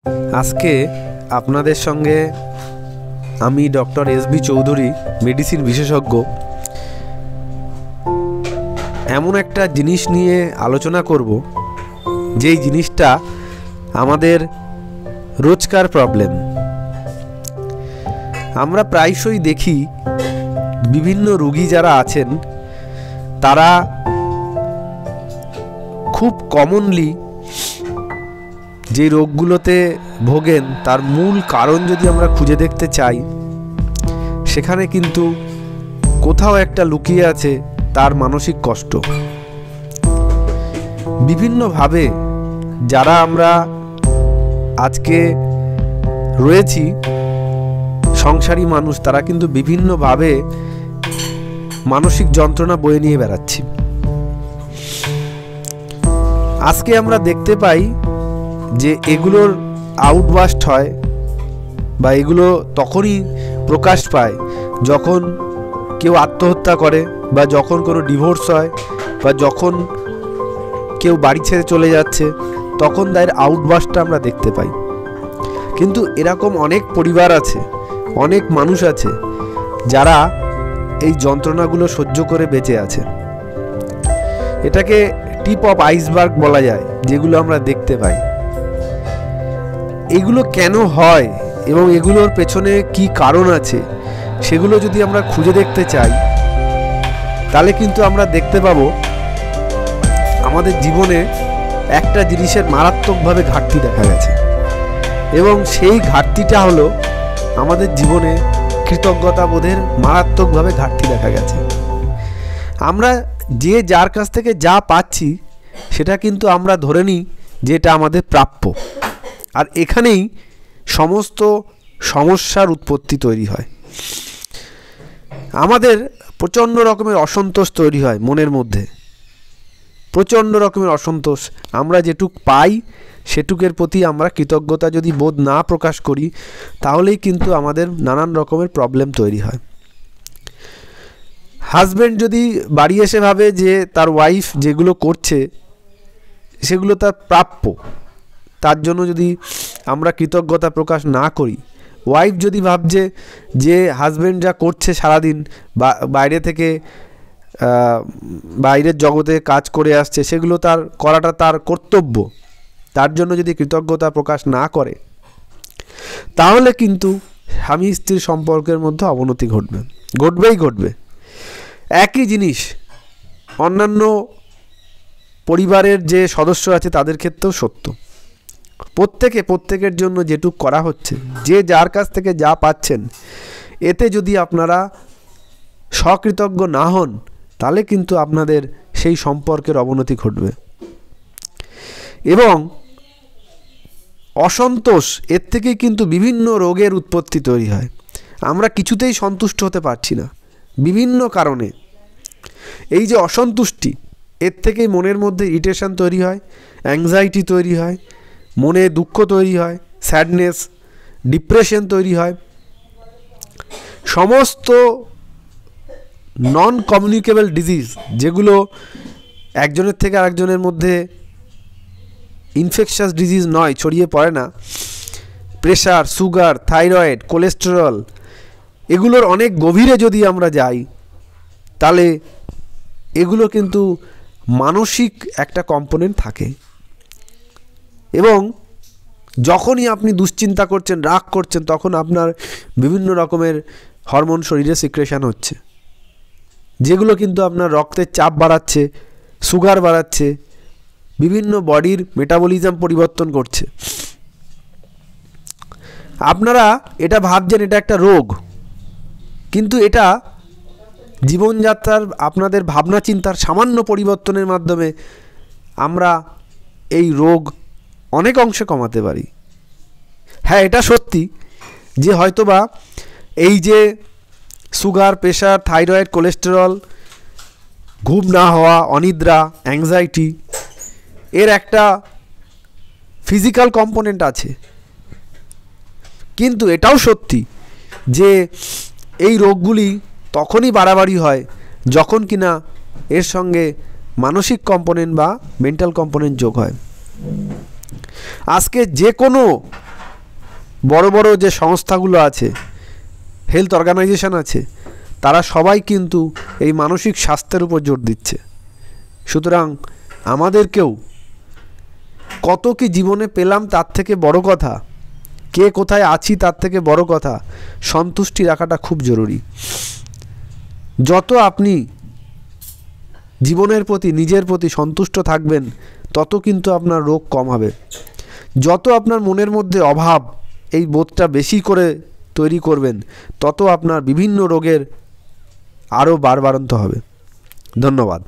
আজকে আপনাদের সঙ্গে আমি ডক্টর এস.বি. চৌধুরী, মেডিসিন বিশেষজ্ঞ, এমন একটা জিনিস নিয়ে আলোচনা করব যেই জিনিসটা আমাদের রোজকার প্রবলেম। আমরা প্রায়শই দেখি বিভিন্ন রোগী যারা আছেন তারা খুব কমনলি যে রোগগুলোতে ভোগেন তার মূল কারণ যদি আমরা খুঁজে দেখতে চাই, সেখানে কিন্তু কোথাও একটা লুকিয়ে আছে তার মানসিক কষ্ট। বিভিন্নভাবে যারা আমরা আজকে রয়েছি সংসারী মানুষ, তারা কিন্তু বিভিন্নভাবে মানসিক যন্ত্রণা বয়ে নিয়ে বেড়াচ্ছি। আজকে আমরা দেখতে পাই যে এগুলোর আউটবাস্ট হয় বা এগুলো তখনই প্রকাশ পায় যখন কেউ আত্মহত্যা করে বা যখন কোনো ডিভোর্স হয় বা যখন কেউ বাড়ি ছেড়ে চলে যাচ্ছে, তখন তার আউটবাস্টটা আমরা দেখতে পাই। কিন্তু এরকম অনেক পরিবার আছে, অনেক মানুষ আছে যারা এই যন্ত্রণাগুলো সহ্য করে বেঁচে আছে। এটাকে টিপ অফ আইসবার্গ বলা যায়, যেগুলো আমরা দেখতে পাই। এগুলো কেন হয় এবং এগুলোর পেছনে কি কারণ আছে সেগুলো যদি আমরা খুঁজে দেখতে চাই, তাহলে কিন্তু আমরা দেখতে পাবো আমাদের জীবনে একটা জিনিসের মারাত্মকভাবে ঘাটতি দেখা গেছে, এবং সেই ঘাটতিটা হলো আমাদের জীবনে কৃতজ্ঞতা বোধের মারাত্মকভাবে ঘাটতি দেখা গেছে। আমরা যে যার কাছ থেকে যা পাচ্ছি সেটা কিন্তু আমরা ধরে নিই যে এটা আমাদের প্রাপ্য, আর এখানেই সমস্ত সমস্যার উৎপত্তি তৈরি হয়। আমাদের প্রচণ্ড রকমের অসন্তোষ তৈরি হয় মনের মধ্যে, প্রচণ্ড রকমের অসন্তোষ। আমরা যেটুক পাই সেটুকের প্রতি আমরা কৃতজ্ঞতা যদি বোধ না প্রকাশ করি, তাহলেই কিন্তু আমাদের নানান রকমের প্রবলেম তৈরি হয়। হাজব্যান্ড যদি বাড়ি এসে ভাবে যে তার ওয়াইফ যেগুলো করছে সেগুলো তার প্রাপ্য, তার জন্য যদি আমরা কৃতজ্ঞতা প্রকাশ না করি, ওয়াইফ যদি ভাবছে যে হাজব্যান্ড যা করছে সারাদিন বাইরে থেকে বাইরের জগতে কাজ করে আসছে, সেগুলো তার করাটা তার কর্তব্য, তার জন্য যদি কৃতজ্ঞতা প্রকাশ না করে, তাহলে কিন্তু স্বামী স্ত্রীর সম্পর্কের মধ্যে অবনতি ঘটবে। একই জিনিস অন্যান্য পরিবারের যে সদস্য আছে তাদের ক্ষেত্রেও সত্য। প্রত্যেকের জন্য যেটুক করা হচ্ছে, যে যার কাছ থেকে যা পাচ্ছেন, এতে যদি আপনারা সকৃতজ্ঞ না হন, তাহলে কিন্তু আপনাদের সেই সম্পর্কের অবনতি ঘটবে। এবং অসন্তোষ, এর থেকেই কিন্তু বিভিন্ন রোগের উৎপত্তি তৈরি হয়। আমরা কিছুতেই সন্তুষ্ট হতে পারছি না বিভিন্ন কারণে। এই যে অসন্তুষ্টি, এর থেকেই মনের মধ্যে ইরিটেশন তৈরি হয়, অ্যাংজাইটি তৈরি হয়, মনে দুঃখ তৈরি হয়, স্যাডনেস, ডিপ্রেশন তৈরি হয়। সমস্ত নন কমিউনিকেবল ডিজিজ, যেগুলো একজনের থেকে আরেকজনের মধ্যে ইনফেকশাস ডিজিজ নয়, ছড়িয়ে পড়ে না, প্রেশার, সুগার, থাইরয়েড, কোলেস্টেরল, এগুলোর অনেক গভীরে যদি আমরা যাই, তাহলে এগুলো কিন্তু মানসিক একটা কম্পোনেন্ট থাকে। এবং যখনই আপনি দুশ্চিন্তা করছেন, রাগ করছেন, তখন আপনার বিভিন্ন রকমের হরমোন শরীরে সিক্রেশন হচ্ছে, যেগুলো কিন্তু আপনার রক্তের চাপ বাড়াচ্ছে, সুগার বাড়াচ্ছে, বিভিন্ন বডির মেটাবলিজম পরিবর্তন করছে। আপনারা এটা ভাবছেন এটা একটা রোগ, কিন্তু এটা জীবনযাত্রার আপনাদের ভাবনা চিন্তার সামান্য পরিবর্তনের মাধ্যমে আমরা এই রোগ অনেক অংশে কমাতে পারি। হ্যাঁ, এটা সত্যি যে হয়তোবা এই যে সুগার, প্রেশার, থাইরয়েড, কোলেস্টেরল, ঘুম না হওয়া, অনিদ্রা, অ্যাংজাইটি, এর একটা ফিজিক্যাল কম্পোনেন্ট আছে। কিন্তু এটাও সত্যি যে এই রোগগুলি তখনই বাড়াবাড়ি হয় যখন কিনা এর সঙ্গে মানসিক কম্পোনেন্ট বা মেন্টাল কম্পোনেন্ট যোগ হয়। আজকে যে কোনো বড় বড় যে সংস্থাগুলো আছে, হেলথ অর্গানাইজেশন আছে, তারা সবাই কিন্তু এই মানসিক স্বাস্থ্যের উপর জোর দিচ্ছে। সুতরাং আমাদেরকেও কত কি জীবনে পেলাম তার থেকে বড় কথা, কে কোথায় আছি তার থেকে বড় কথা, সন্তুষ্টি রাখাটা খুব জরুরি। যত আপনি জীবনের প্রতি, নিজের প্রতি সন্তুষ্ট থাকবেন, তত কিন্তু আপনার রোগ কম হবে। যত আপনার মনের মধ্যে অভাব, এই বোধটা বেশি করে তৈরি করবেন, তত আপনার বিভিন্ন রোগের আরও বাড়ন্ত হবে। ধন্যবাদ।